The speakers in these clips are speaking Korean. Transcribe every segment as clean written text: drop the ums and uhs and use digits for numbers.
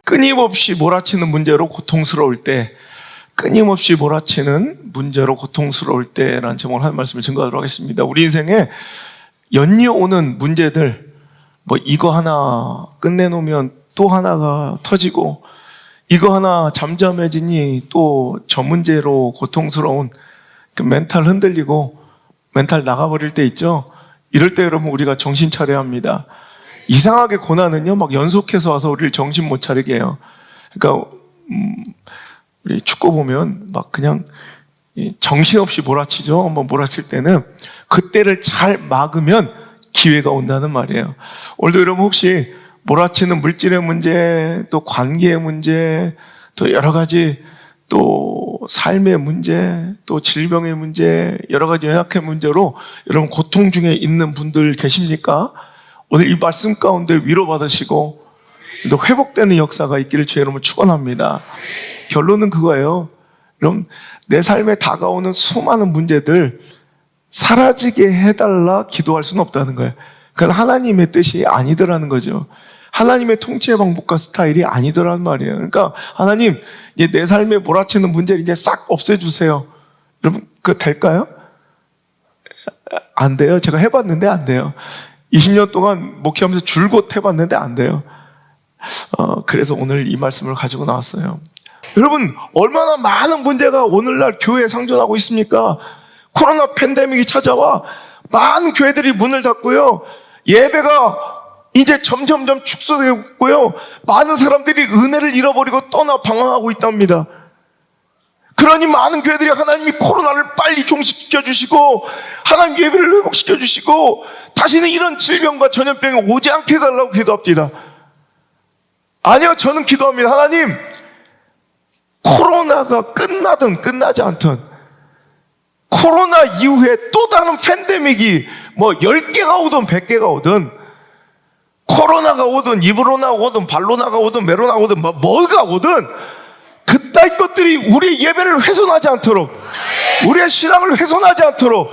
끊임없이 몰아치는 문제로 고통스러울 때, 끊임없이 몰아치는 문제로 고통스러울 때라는 제목으로 하는 말씀을 증거하도록 하겠습니다. 우리 인생에 연이어오는 문제들, 이거 하나 끝내놓으면 또 하나가 터지고, 이거 하나 잠잠해지니 또 저 문제로 고통스러운 그 멘탈 흔들리고 멘탈 나가버릴 때 있죠. 이럴 때 여러분 우리가 정신 차려야 합니다. 이상하게 고난은요 막 연속해서 와서 우리를 정신 못 차리게 해요. 그러니까 우리 축구 보면 막 그냥 정신없이 몰아치죠. 한번 몰아칠 때는 그때를 잘 막으면 기회가 온다는 말이에요. 오늘도 여러분 혹시 몰아치는 물질의 문제, 또 관계의 문제, 또 여러 가지 또 삶의 문제, 또 질병의 문제, 여러 가지 연약의 문제로 여러분 고통 중에 있는 분들 계십니까? 오늘 이 말씀 가운데 위로받으시고 또 회복되는 역사가 있기를 주의 이름으로 축원합니다. 결론은 그거예요. 여러분 내 삶에 다가오는 수많은 문제들 사라지게 해달라 기도할 수는 없다는 거예요. 그건 하나님의 뜻이 아니더라는 거죠. 하나님의 통치의 방법과 스타일이 아니더라는 말이에요. 그러니까 하나님 이제 내 삶에 몰아치는 문제를 이제 싹 없애주세요. 여러분 그거 될까요? 안 돼요. 제가 해봤는데 안 돼요. 20년 동안 목회하면서 줄곧 해봤는데 안 돼요. 그래서 오늘 이 말씀을 가지고 나왔어요. 여러분 얼마나 많은 문제가 오늘날 교회에 상존하고 있습니까? 코로나 팬데믹이 찾아와 많은 교회들이 문을 닫고요. 예배가 이제 점점점 축소되고 있고요. 많은 사람들이 은혜를 잃어버리고 떠나 방황하고 있답니다. 그러니 많은 교회들이 하나님이 코로나를 빨리 종식시켜 주시고 하나님 예배를 회복시켜 주시고 다시는 이런 질병과 전염병이 오지 않게 해달라고 기도합니다. 아니요, 저는 기도합니다. 하나님, 코로나가 끝나든 끝나지 않든 코로나 이후에 또 다른 팬데믹이 10개가 오든 100개가 오든 코로나가 오든 입으로 나오든 발로 나가오든 매로 나오든 뭐가 오든 그따위 것들이 우리의 예배를 훼손하지 않도록, 우리의 신앙을 훼손하지 않도록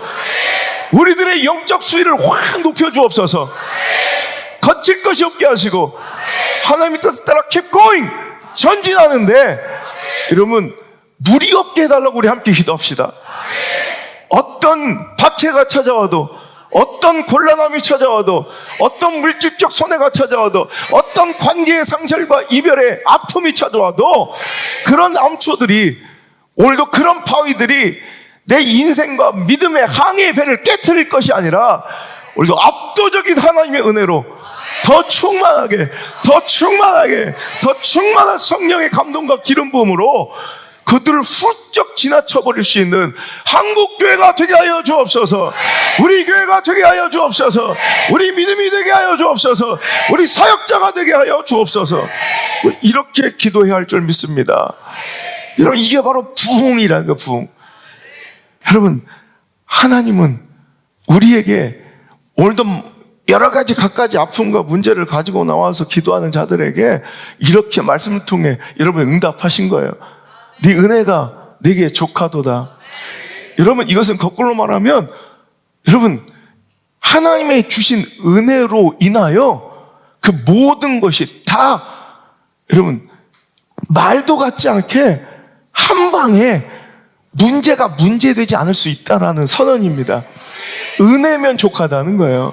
우리들의 영적 수위를 확 높여주옵소서. 거칠 것이 없게 하시고 하나님의 뜻을 따라 keep going, 전진하는데 여러분 무리 없게 해달라고 우리 함께 기도합시다. 어떤 박해가 찾아와도, 어떤 곤란함이 찾아와도, 어떤 물질적 손해가 찾아와도, 어떤 관계의 상실과 이별의 아픔이 찾아와도 그런 암초들이, 오늘도 그런 바위들이 내 인생과 믿음의 항해의 배를 깨트릴 것이 아니라 오늘도 압도적인 하나님의 은혜로 더 충만하게, 더 충만하게, 더 충만한 성령의 감동과 기름 부음으로 그들을 훌쩍 지나쳐버릴 수 있는 한국교회가 되게 하여 주옵소서. 우리 교회가 되게 하여 주옵소서. 우리 믿음이 되게 하여 주옵소서. 우리 사역자가 되게 하여 주옵소서. 이렇게 기도해야 할 줄 믿습니다. 여러분 이게 바로 부흥이라는 거예요. 부흥. 여러분 하나님은 우리에게 오늘도 여러 가지 갖가지 아픔과 문제를 가지고 나와서 기도하는 자들에게 이렇게 말씀을 통해 여러분 응답하신 거예요. 네 은혜가 네게 족하도다. 여러분 이것은 거꾸로 말하면 여러분 하나님의 주신 은혜로 인하여 그 모든 것이 다 여러분 말도 같지 않게 한 방에 문제가 문제되지 않을 수 있다라는 선언입니다. 은혜면 족하다는 거예요.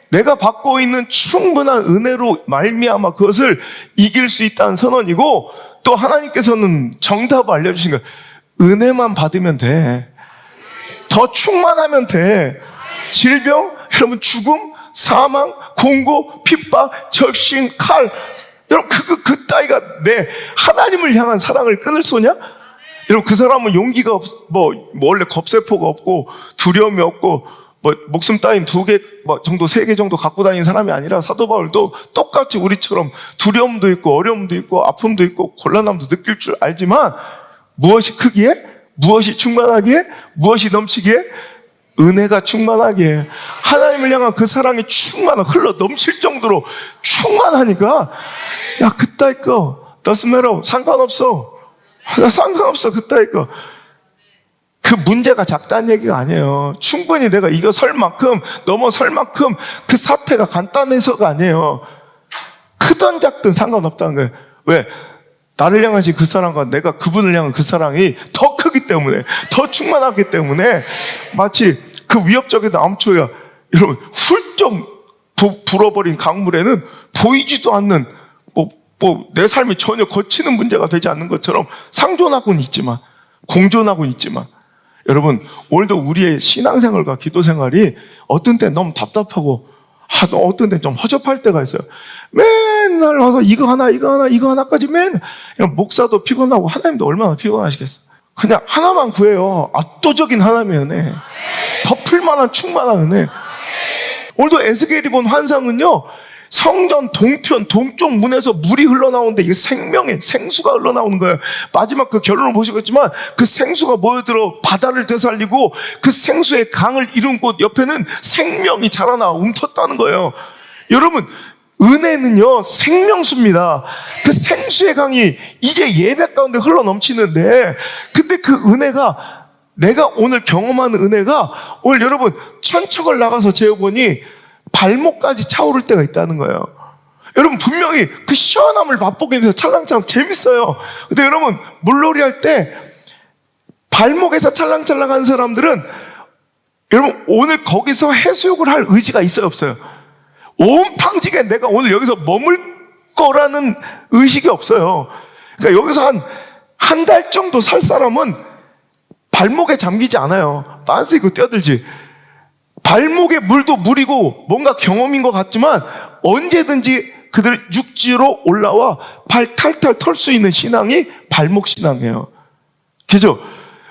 내가 받고 있는 충분한 은혜로 말미암아 그것을 이길 수 있다는 선언이고, 또 하나님께서는 정답을 알려주신 거예요. 은혜만 받으면 돼. 더 충만하면 돼. 질병, 여러분 죽음, 사망, 공고, 핍박, 적신, 칼, 여러분 그 따위가 내 하나님을 향한 사랑을 끊을 소냐? 여러분 그 사람은 용기가 원래 겁세포가 없고 두려움이 없고 목숨 따윈 2개 정도 3개 정도 갖고 다니는 사람이 아니라 사도 바울도 똑같이 우리처럼 두려움도 있고 어려움도 있고 아픔도 있고 곤란함도 느낄 줄 알지만 무엇이 크기에, 무엇이 충만하기에, 무엇이 넘치기에, 은혜가 충만하기에, 하나님을 향한 그 사랑이 흘러 넘칠 정도로 충만하니까 야 그따위 거 doesn't matter. 상관없어. 나 상관없어. 그따위가. 그 문제가 작다는 얘기가 아니에요. 충분히 내가 이겨설 만큼, 넘어설 만큼 그 사태가 간단해서가 아니에요. 크든 작든 상관없다는 거예요. 왜? 나를 향하신 그 사랑과 내가 그분을 향한 그 사랑이 더 크기 때문에, 더 충만하기 때문에, 마치 그 위협적인 암초야, 여러분, 훌쩍 불어버린 강물에는 보이지도 않는, 내 삶이 전혀 거치는 문제가 되지 않는 것처럼 상존하고는 있지만, 공존하고는 있지만, 여러분, 오늘도 우리의 신앙생활과 기도생활이 어떤 때 너무 답답하고, 어떤 때 좀 허접할 때가 있어요. 맨날 와서 이거 하나까지 맨날. 목사도 피곤하고 하나님도 얼마나 피곤하시겠어요. 그냥 하나만 구해요. 압도적인 하나님의 은혜. 덮을 만한 충만한 은혜. 오늘도 에스겔이 본 환상은요, 성전 동편, 동쪽 문에서 물이 흘러나오는데 이게 생명의 생수가 흘러나오는 거예요. 마지막 그 결론을 보시겠지만 그 생수가 모여들어 바다를 되살리고 그 생수의 강을 이룬 곳 옆에는 생명이 자라나 움텄다는 거예요. 여러분, 은혜는요 생명수입니다. 그 생수의 강이 이제 예배 가운데 흘러넘치는데, 근데 그 은혜가, 내가 오늘 경험하는 은혜가 오늘 여러분 천척을 나가서 재어보니 발목까지 차오를 때가 있다는 거예요. 여러분, 분명히 그 시원함을 맛보게 돼서 찰랑찰랑 재밌어요. 근데 여러분, 물놀이 할 때 발목에서 찰랑찰랑 하는 사람들은 여러분 오늘 거기서 해수욕을 할 의지가 있어요, 없어요? 온팡지게 내가 오늘 여기서 머물 거라는 의식이 없어요. 그러니까 여기서 한 달 정도 살 사람은 발목에 잠기지 않아요. 빤스 입고 뛰어들지. 발목에 물도 물이고 뭔가 경험인 것 같지만 언제든지 그들 육지로 올라와 발 탈탈 털 수 있는 신앙이 발목 신앙이에요. 그죠?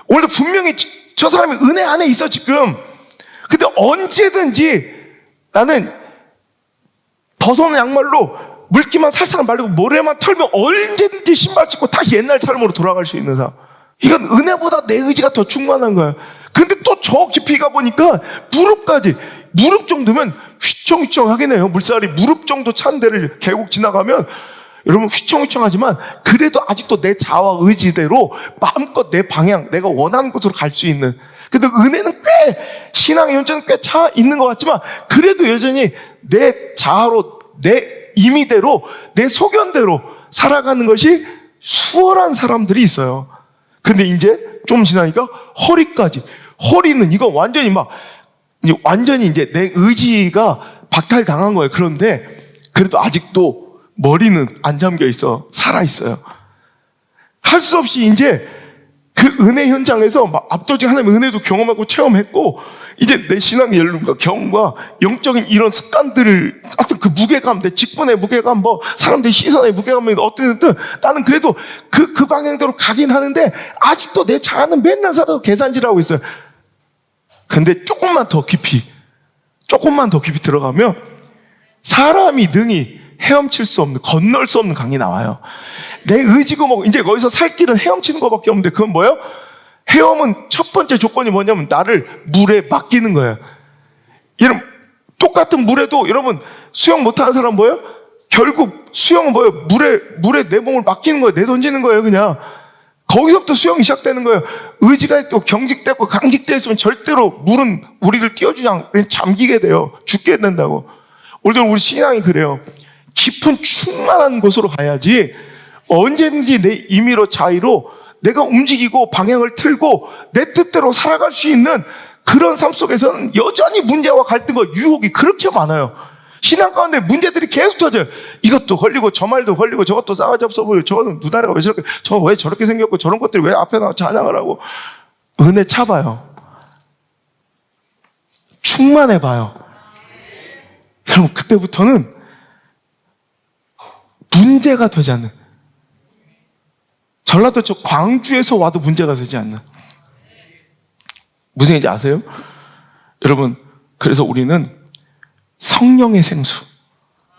오늘도 분명히 저 사람이 은혜 안에 있어 지금. 근데 언제든지 나는 벗어놓은 양말로 물기만 살살 말리고 모래만 털면 언제든지 신발 신고 다시 옛날 삶으로 돌아갈 수 있는 사람. 이건 은혜보다 내 의지가 더 충만한 거야. 근데 또 저 깊이 가보니까 무릎 정도면 휘청휘청하긴 해요. 물살이 무릎 정도 찬 데를 계곡 지나가면 여러분 휘청휘청하지만 그래도 아직도 내 자아 의지대로 마음껏 내 방향, 내가 원하는 곳으로 갈 수 있는. 근데 은혜는 꽤, 신앙의 현장은 꽤 차 있는 것 같지만 그래도 여전히 내 자아로, 내 임의대로, 내 소견대로 살아가는 것이 수월한 사람들이 있어요. 근데 이제 좀 지나니까 허리는 이거 완전히 완전히 이제 내 의지가 박탈당한 거예요. 그런데 그래도 아직도 머리는 안 잠겨 있어. 살아있어요. 할 수 없이 이제 그 은혜 현장에서 압도적인 하나님의 은혜도 경험하고 체험했고, 이제 내 신앙의 연륜과 경험과 영적인 이런 습관들을, 어떤 그 무게감, 내 직분의 무게감, 사람들의 시선의 무게감이 어떻게든 나는 그래도 그 방향대로 가긴 하는데 아직도 내 자아는 맨날 살아서 계산질하고 있어요. 근데 조금만 더 깊이 들어가면 사람이 능히 헤엄칠 수 없는, 건널 수 없는 강이 나와요. 내 의지고 이제 거기서 살 길은 헤엄치는 것밖에 없는데 그건 뭐예요? 헤엄은 첫 번째 조건이 뭐냐면 나를 물에 맡기는 거예요. 여러분, 똑같은 물에도 여러분 수영 못하는 사람 뭐예요? 결국 수영은 뭐예요? 물에 내 몸을 맡기는 거예요. 내던지는 거예요, 그냥. 거기서부터 수영이 시작되는 거예요. 의지가 또 경직되고 강직되어 있으면 절대로 물은 우리를 띄워주지 않고 그냥 잠기게 돼요. 죽게 된다고. 오늘도 우리 신앙이 그래요. 깊은 충만한 곳으로 가야지 언제든지 내 임의로 자의로 내가 움직이고 방향을 틀고 내 뜻대로 살아갈 수 있는 그런 삶 속에서는 여전히 문제와 갈등과 유혹이 그렇게 많아요. 신앙 가운데 문제들이 계속 터져요. 이것도 걸리고 저 말도 걸리고 저것도 싸가지 없어 보여. 저거는 누나래가 왜 저렇게, 저 왜 저렇게 생겼고 저런 것들이 왜 앞에 나와 찬양을 하고. 은혜 차봐요. 충만해봐요. 여러분, 그때부터는 문제가 되지 않는, 전라도 저 광주에서 와도 문제가 되지 않는, 무슨 얘기인지 아세요? 여러분, 그래서 우리는 성령의 생수,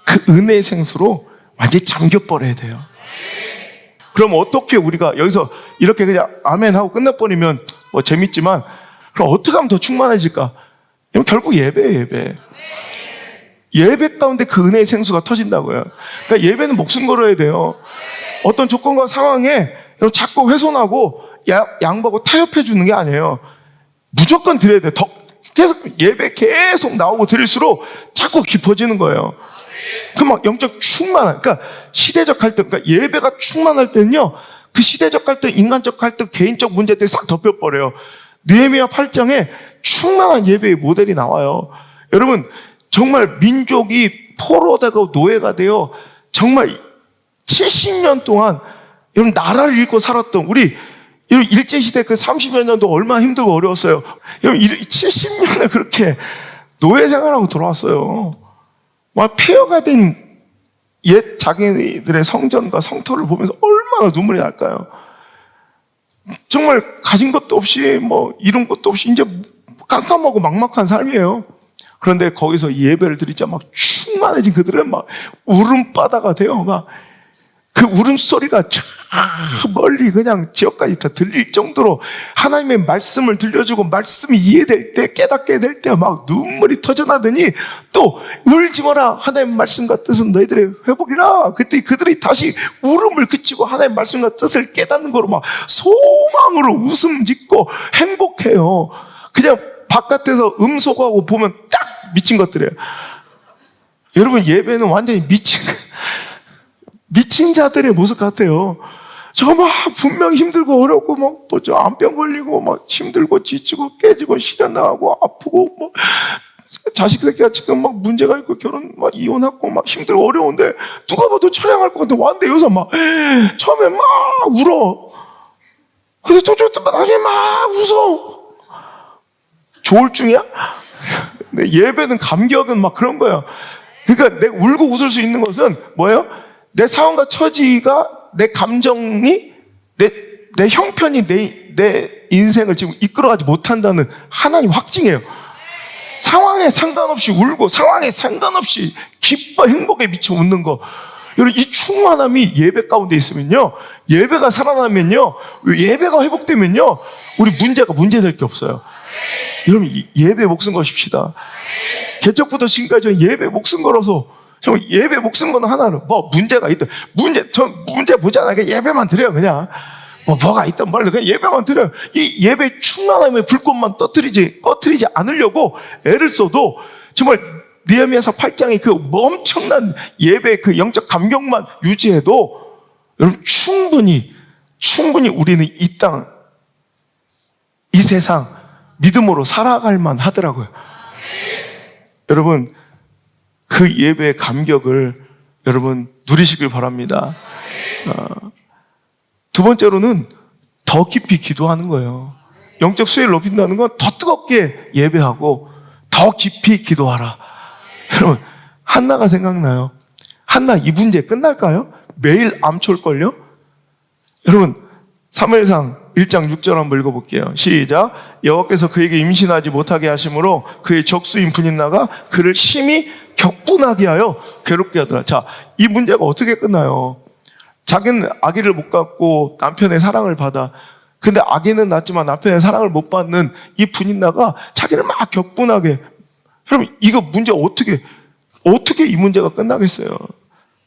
그 은혜의 생수로 완전히 잠겨버려야 돼요. 그럼 어떻게 우리가 여기서 이렇게 그냥 아멘 하고 끝내버리면 재밌지만, 그럼 어떻게 하면 더 충만해질까? 결국 예배예요, 예배. 예배 가운데 그 은혜의 생수가 터진다고요. 그러니까 예배는 목숨 걸어야 돼요. 어떤 조건과 상황에 자꾸 훼손하고 양보하고 타협해 주는 게 아니에요. 무조건 드려야 돼. 계속 예배 계속 나오고 드릴수록 자꾸 깊어지는 거예요. 그 막 영적 충만한, 그러니까 시대적 갈등, 그러니까 예배가 충만할 때는요, 그 시대적 갈등, 인간적 갈등, 개인적 문제들이 싹 덮여버려요. 느헤미야 8장에 충만한 예배의 모델이 나와요. 여러분, 정말 민족이 포로되고 노예가 되어 정말 70년 동안 여러분 나라를 잃고 살았던 우리 일제시대 그 30여 년도 얼마나 힘들고 어려웠어요. 여러분 70년을 그렇게 노예 생활하고 돌아왔어요. 막 폐허가 된 옛 자기들의 성전과 성터를 보면서 얼마나 눈물이 날까요? 정말 가진 것도 없이 뭐 이룬 것도 없이 이제 깜깜하고 막막한 삶이에요. 그런데 거기서 예배를 드리자 막 충만해진 그들은 막 울음바다가 돼요. 막 그 울음소리가 저 멀리 그냥 지역까지 다 들릴 정도로 하나님의 말씀을 들려주고 말씀이 이해될 때, 깨닫게 될 때 막 눈물이 터져나더니 또 울지 마라, 하나님의 말씀과 뜻은 너희들의 회복이라. 그때 그들이 다시 울음을 그치고 하나님의 말씀과 뜻을 깨닫는 거로 막 소망으로 웃음 짓고 행복해요. 그냥 바깥에서 음소거하고 보면 딱 미친 것들이에요. 여러분, 예배는 완전히 미친 자들의 모습 같아요. 저 막 분명히 힘들고 어렵고 막 또 저 암병 걸리고 막 힘들고 지치고 깨지고 시련 나가고 아프고 뭐 자식 새끼가 지금 막 문제가 있고 결혼 막 이혼하고 막 힘들고 어려운데 누가 봐도 촬영할 것 같은데 왔는데 여기서 막 처음에 막 울어. 그래서 또 나중에 막 웃어. 조울증이야? 예배는 감격은 막 그런 거예요. 그러니까 내가 울고 웃을 수 있는 것은 뭐예요? 내 상황과 처지가, 내 감정이, 내 형편이 내 인생을 지금 이끌어가지 못한다는 하나님 확증이에요. 상황에 상관없이 울고, 상황에 상관없이 기뻐 행복에 미쳐 웃는 거. 여러분, 이 충만함이 예배 가운데 있으면요, 예배가 살아나면요, 예배가 회복되면요, 우리 문제될 게 없어요. 여러분, 예배 목숨 거십시다. 개척부터 지금까지 예배 목숨 걸어서 정말 예배 목숨 거는 하나는 뭐 문제가 있든 문제 보지 않아요. 그냥 예배만 드려요. 그냥 뭐가 있든 말로 그냥 예배만 드려요. 이 예배 충만함의 불꽃만 꺼트리지 않으려고 애를 써도 정말 느헤미야서 8장의 그 엄청난 예배 그 영적 감격만 유지해도 여러분 충분히 우리는 이 땅, 이 세상 믿음으로 살아갈 만 하더라고요. 여러분, 그 예배의 감격을 여러분 누리시길 바랍니다. 두 번째로는 더 깊이 기도하는 거예요. 영적 수혜를 높인다는 건 더 뜨겁게 예배하고 더 깊이 기도하라. 여러분, 한나가 생각나요. 한나 이 문제 끝날까요? 매일 암초일걸요? 여러분, 사무엘상 1장 6절 한번 읽어볼게요. 시작. 여호와께서 그에게 임신하지 못하게 하심으로 그의 적수인 분인나가 그를 심히 격분하게 하여 괴롭게 하더라. 자, 이 문제가 어떻게 끝나요? 자기는 아기를 못 갖고 남편의 사랑을 받아. 근데 아기는 낳지만 남편의 사랑을 못 받는 이 분인나가 자기를 막 격분하게. 여러분, 이거 문제 어떻게 이 문제가 끝나겠어요?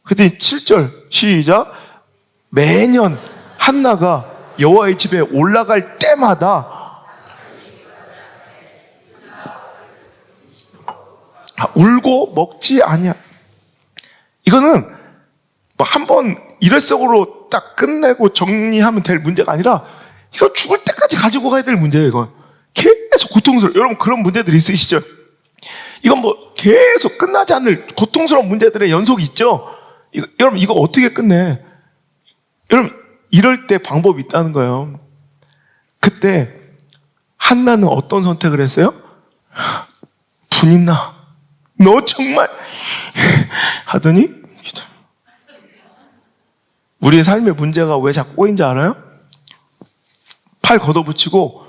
그때 7절 시작. 매년 한나가 여호와의 집에 올라갈 때마다 울고 먹지 아니야. 이거는 뭐 한번 일회성으로 딱 끝내고 정리하면 될 문제가 아니라 이거 죽을 때까지 가지고 가야 될 문제예요. 이건 계속 고통스러워. 여러분 그런 문제들 있으시죠? 이건 뭐 계속 끝나지 않을 고통스러운 문제들의 연속이 있죠? 여러분 이거 어떻게 끝내? 여러분 이럴 때 방법이 있다는 거예요. 그때 한나는 어떤 선택을 했어요? 분인나 너 정말 하더니 우리의 삶의 문제가 왜 자꾸 꼬인지 알아요? 팔 걷어붙이고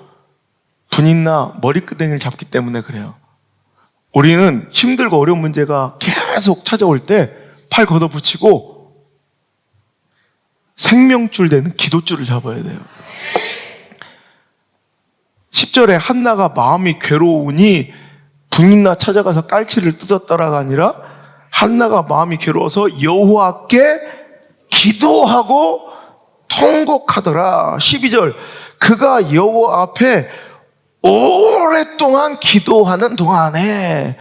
분인나 머리끄댕이를 잡기 때문에 그래요. 우리는 힘들고 어려운 문제가 계속 찾아올 때 팔 걷어붙이고 생명줄 되는 기도줄을 잡아야 돼요. 10절에 한나가 마음이 괴로우니 분인나 찾아가서 깔치를 뜯었다라가 아니라 한나가 마음이 괴로워서 여호와께 기도하고 통곡하더라. 12절, 그가 여호와 앞에 오랫동안 기도하는 동안에,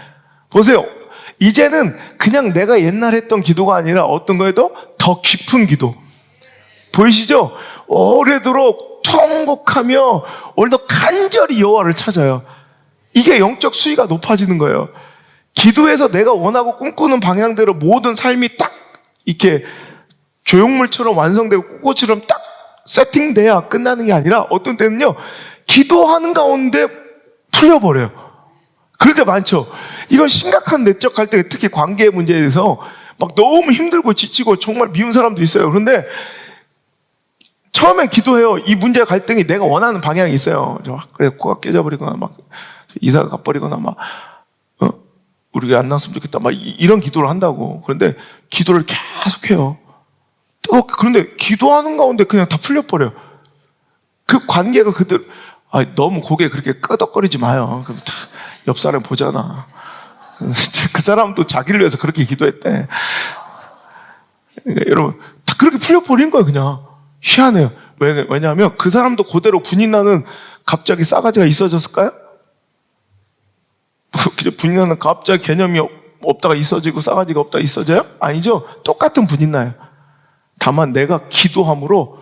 보세요, 이제는 그냥 내가 옛날 했던 기도가 아니라 어떤 거에도 더 깊은 기도, 보이시죠? 오래도록 통곡하며 오늘도 간절히 여호와를 찾아요. 이게 영적 수위가 높아지는 거예요. 기도에서 내가 원하고 꿈꾸는 방향대로 모든 삶이 딱 이렇게 조형물처럼 완성되고 꽃처럼 딱 세팅돼야 끝나는 게 아니라 어떤 때는요, 기도하는 가운데 풀려버려요. 그럴 때 많죠. 이건 심각한 내적 갈등, 특히 관계의 문제에 대해서 막 너무 힘들고 지치고 정말 미운 사람도 있어요. 그런데 처음에 기도해요. 이 문제 갈등이 내가 원하는 방향이 있어요. 그래, 코가 깨져버리거나 막 이사가 가버리거나 막 우리가 안 나왔으면 좋겠다 막 이런 기도를 한다고. 그런데 기도를 계속해요. 그런데 기도하는 가운데 그냥 다 풀려버려요. 그 관계가 그대로. 너무 고개 그렇게 끄덕거리지 마요. 그럼 다 옆 사람 보잖아. 그 사람도 자기를 위해서 그렇게 기도했대. 그러니까 여러분, 다 그렇게 풀려버린 거예요. 그냥 희한해요. 왜냐하면 그 사람도 그대로 분이 나는 갑자기 싸가지가 있어졌을까요? 분이 나는 갑자기 개념이 없다가 있어지고 싸가지가 없다가 있어져요? 아니죠. 똑같은 분이 나요. 다만 내가 기도함으로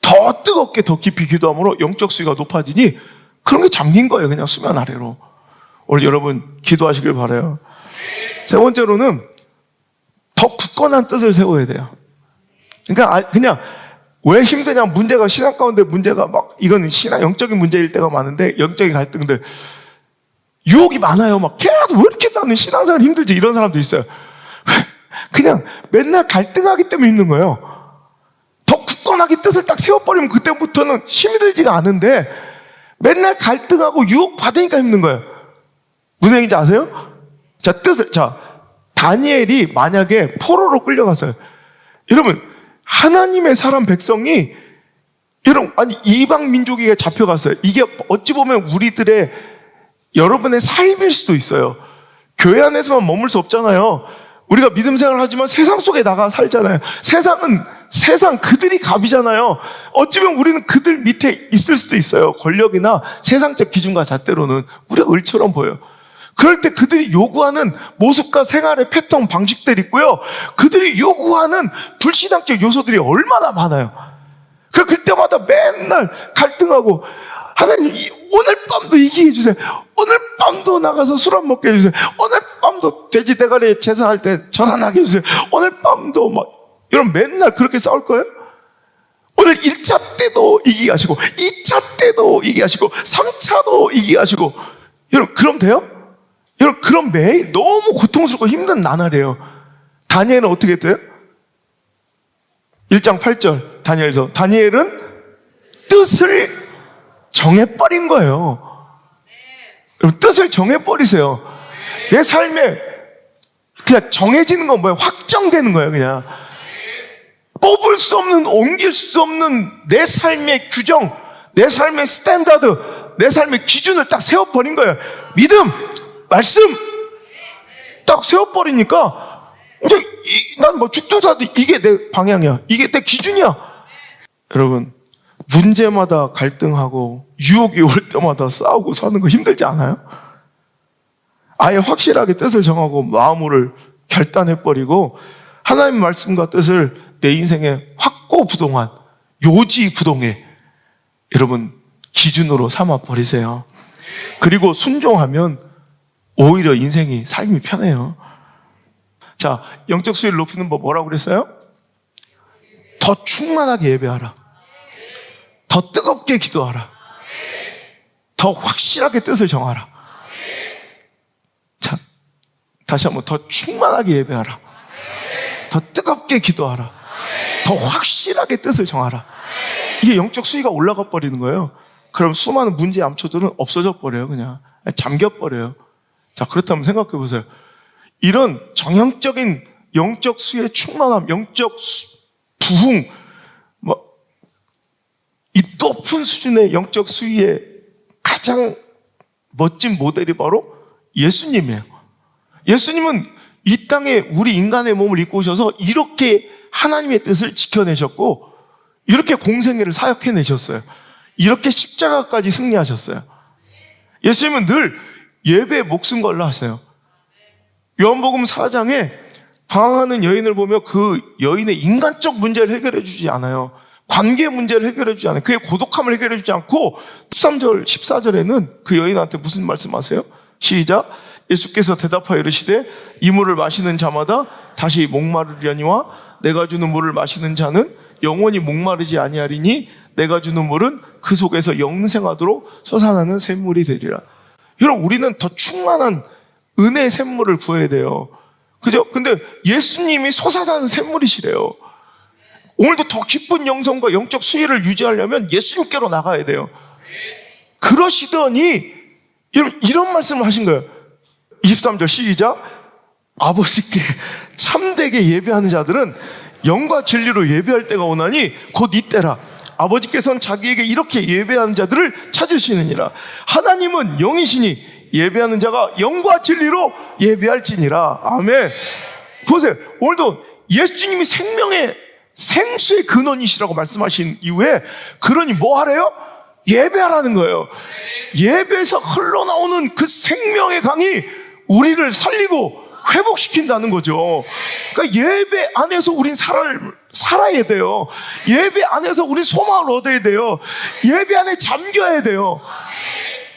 더 뜨겁게 더 깊이 기도함으로 영적 수위가 높아지니 그런 게 잠긴 거예요. 그냥 수면 아래로. 오늘 여러분 기도하시길 바라요. 세 번째로는 더 굳건한 뜻을 세워야 돼요. 그러니까 그냥 왜 힘드냐, 문제가 신앙 가운데 문제가 막 이건 신앙 영적인 문제일 때가 많은데, 영적인 갈등들 유혹이 많아요. 막 계속 왜 이렇게 나는 신앙생활 힘들지, 이런 사람도 있어요. 그냥 맨날 갈등하기 때문에 힘든 거예요. 더 굳건하게 뜻을 딱 세워버리면 그때부터는 힘이 들지가 않은데 맨날 갈등하고 유혹 받으니까 힘든 거예요. 무슨 얘기인지 아세요? 다니엘이 만약에 포로로 끌려갔어요. 여러분, 하나님의 사람 백성이 이방 민족에게 잡혀갔어요. 이게 어찌 보면 우리들의 여러분의 삶일 수도 있어요. 교회 안에서만 머물 수 없잖아요. 우리가 믿음 생활을 하지만 세상 속에 나가 살잖아요. 세상 그들이 갑이잖아요. 어찌보면 우리는 그들 밑에 있을 수도 있어요. 권력이나 세상적 기준과 잣대로는 우리가 을처럼 보여요. 그럴 때 그들이 요구하는 모습과 생활의 패턴, 방식들이 있고요. 그들이 요구하는 불신앙적 요소들이 얼마나 많아요. 그때마다 맨날 갈등하고, 하나님 오늘 밤도 이기게 해주세요. 오늘 밤도 나가서 술 안 먹게 해주세요. 오늘 밤도 돼지 대가리 제사할 때 전환하게 해주세요. 오늘 밤도 막 이런 맨날 그렇게 싸울 거예요? 오늘 1차 때도 이기게 하시고 2차 때도 이기게 하시고 3차도 이기게 하시고. 여러분 그럼 돼요? 여러분 그럼 매일 너무 고통스럽고 힘든 나날이에요. 다니엘은 어떻게 했대요? 1장 8절 다니엘은 뜻을 정해버린 거예요. 여러분 뜻을 정해버리세요. 내 삶에 그냥 정해지는 건 뭐예요? 확정되는 거예요. 그냥 뽑을 수 없는, 옮길 수 없는 내 삶의 규정, 내 삶의 스탠다드, 내 삶의 기준을 딱 세워버린 거예요. 믿음, 말씀 딱 세워버리니까 이제 난 뭐 죽든 살든 이게 내 방향이야, 이게 내 기준이야. 여러분 문제마다 갈등하고 유혹이 올 때마다 싸우고 사는 거 힘들지 않아요? 아예 확실하게 뜻을 정하고 마음을 결단해버리고 하나님 말씀과 뜻을 내 인생에 확고부동한 요지부동의 여러분 기준으로 삼아버리세요. 그리고 순종하면 오히려 인생이, 삶이 편해요. 자, 영적 수위를 높이는 법 뭐라고 그랬어요? 더 충만하게 예배하라. 더 뜨겁게 기도하라. 더 확실하게 뜻을 정하라. 자, 다시 한번 더 충만하게 예배하라. 더 뜨겁게 기도하라. 더 확실하게 뜻을 정하라. 이게 영적 수위가 올라가 버리는 거예요. 그럼 수많은 문제 암초들은 없어져 버려요. 그냥 잠겨 버려요. 자, 그렇다면 생각해 보세요. 이런 정형적인 영적 수위의 충만함, 영적 부흥, 이 높은 수준의 영적 수위의 가장 멋진 모델이 바로 예수님이에요. 예수님은 이 땅에 우리 인간의 몸을 입고 오셔서 이렇게 하나님의 뜻을 지켜내셨고 이렇게 공생애를 사역해내셨어요. 이렇게 십자가까지 승리하셨어요. 예수님은 늘 예배에 목숨 걸라 하세요. 요한복음 4장에 방황하는 여인을 보며 그 여인의 인간적 문제를 해결해 주지 않아요. 관계 문제를 해결해 주지 않아요. 그의 고독함을 해결해 주지 않고 13절, 14절에는 그 여인한테 무슨 말씀하세요? 시작. 예수께서 대답하여 이르시되 이 물을 마시는 자마다 다시 목마르려니와 내가 주는 물을 마시는 자는 영원히 목마르지 아니하리니 내가 주는 물은 그 속에서 영생하도록 솟아나는 샘물이 되리라. 여러분, 우리는 더 충만한 은혜의 샘물을 구해야 돼요. 그죠? 근데 예수님이 솟아나는 샘물이시래요. 오늘도 더 깊은 영성과 영적 수위를 유지하려면 예수님께로 나가야 돼요. 그러시더니 여러분, 이런 말씀을 하신 거예요. 23절 시작. 아버지께 참되게 예배하는 자들은 영과 진리로 예배할 때가 오나니 곧 이때라. 아버지께서는 자기에게 이렇게 예배하는 자들을 찾으시느니라. 하나님은 영이시니 예배하는 자가 영과 진리로 예배할지니라. 아멘. 보세요. 오늘도 예수님이 생명의 생수의 근원이시라고 말씀하신 이후에 그러니 뭐 하래요? 예배하라는 거예요. 예배에서 흘러나오는 그 생명의 강이 우리를 살리고 회복시킨다는 거죠. 그러니까 예배 안에서 우린 살아야 돼요. 예배 안에서 우린 소망을 얻어야 돼요. 예배 안에 잠겨야 돼요.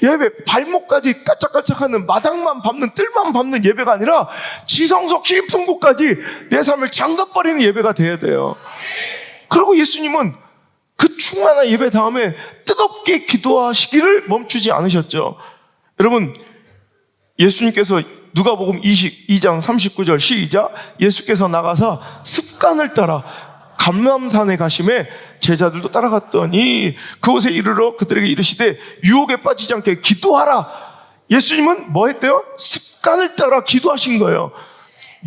예배 발목까지 까짝까짝하는 마당만 밟는 뜰만 밟는 예배가 아니라 지성소 깊은 곳까지 내 삶을 장갑버리는 예배가 돼야 돼요. 그리고 예수님은 그 충만한 예배 다음에 뜨겁게 기도하시기를 멈추지 않으셨죠. 여러분, 예수님께서 누가복음 22장 39절 시작. 예수께서 나가서 습관을 따라 감람산에 가심에 제자들도 따라갔더니 그곳에 이르러 그들에게 이르시되 유혹에 빠지지 않게 기도하라. 예수님은 뭐 했대요? 습관을 따라 기도하신 거예요.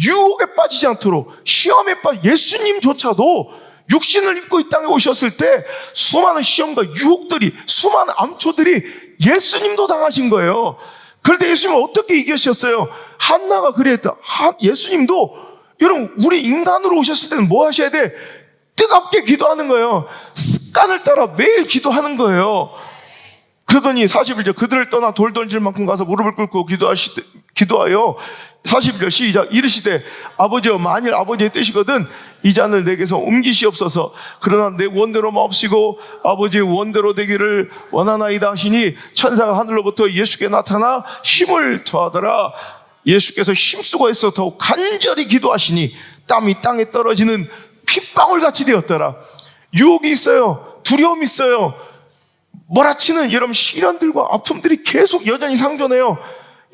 유혹에 빠지지 않도록, 시험에 예수님조차도 육신을 입고 이 땅에 오셨을 때 수많은 시험과 유혹들이, 수많은 암초들이 예수님도 당하신 거예요. 그럴 때 예수님은 어떻게 이기셨어요? 한나가 그랬다. 예수님도, 여러분, 우리 인간으로 오셨을 때는 뭐 하셔야 돼? 뜨겁게 기도하는 거예요. 습관을 따라 매일 기도하는 거예요. 그러더니 41절 그들을 떠나 돌 던질 만큼 가서 무릎을 꿇고 기도하여 41절 시작. 이르시되 아버지여, 만일 아버지의 뜻이거든 이 잔을 내게서 옮기시옵소서. 그러나 내 원대로 마옵시고 아버지의 원대로 되기를 원하나이다 하시니 천사가 하늘로부터 예수께 나타나 힘을 더하더라. 예수께서 힘쓰고 있어 더욱 간절히 기도하시니 땀이 땅에 떨어지는 핏방울같이 되었더라. 유혹이 있어요. 두려움이 있어요. 몰아치는 여러분 시련들과 아픔들이 계속 여전히 상존해요.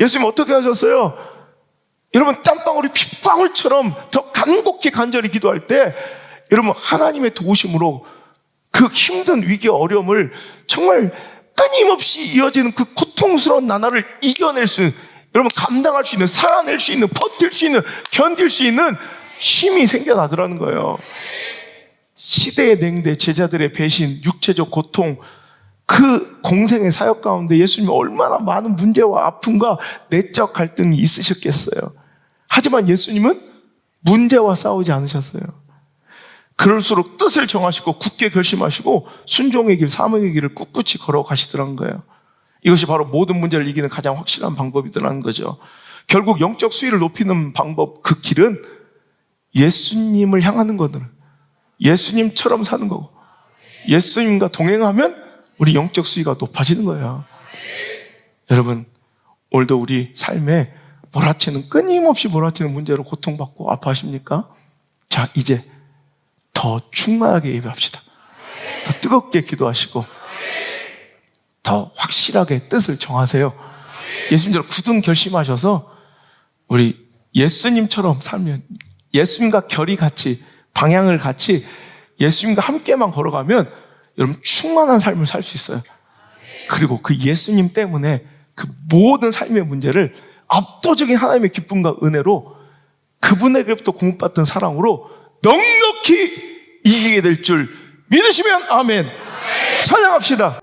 예수님 어떻게 하셨어요? 여러분, 땀방울이 핏방울처럼 더 간곡히 간절히 기도할 때 여러분 하나님의 도우심으로 그 힘든 위기 어려움을 정말 끊임없이 이어지는 그 고통스러운 나날을 이겨낼 수 있는, 여러분 감당할 수 있는, 살아낼 수 있는, 버틸 수 있는, 견딜 수 있는 힘이 생겨나더라는 거예요. 시대의 냉대, 제자들의 배신, 육체적 고통, 그 공생의 사역 가운데 예수님이 얼마나 많은 문제와 아픔과 내적 갈등이 있으셨겠어요. 하지만 예수님은 문제와 싸우지 않으셨어요. 그럴수록 뜻을 정하시고 굳게 결심하시고 순종의 길, 사명의 길을 꿋꿋이 걸어가시더라는 거예요. 이것이 바로 모든 문제를 이기는 가장 확실한 방법이더라는 거죠. 결국 영적 수위를 높이는 방법, 그 길은 예수님을 향하는 거든, 예수님처럼 사는 거고, 예수님과 동행하면 우리 영적 수위가 높아지는 거예요. 여러분, 오늘도 우리 삶에 끊임없이 몰아치는 문제로 고통받고 아파하십니까? 자, 이제 더 충만하게 예배합시다. 더 뜨겁게 기도하시고 더 확실하게 뜻을 정하세요. 예수님처럼 굳은 결심하셔서 우리 예수님처럼 살면, 예수님과 결이 같이, 방향을 같이 예수님과 함께만 걸어가면 여러분 충만한 삶을 살 수 있어요. 그리고 그 예수님 때문에 그 모든 삶의 문제를 압도적인 하나님의 기쁨과 은혜로, 그분에게부터 공급받던 사랑으로 넉넉히 이기게 될 줄 믿으시면 아멘. 찬양합시다.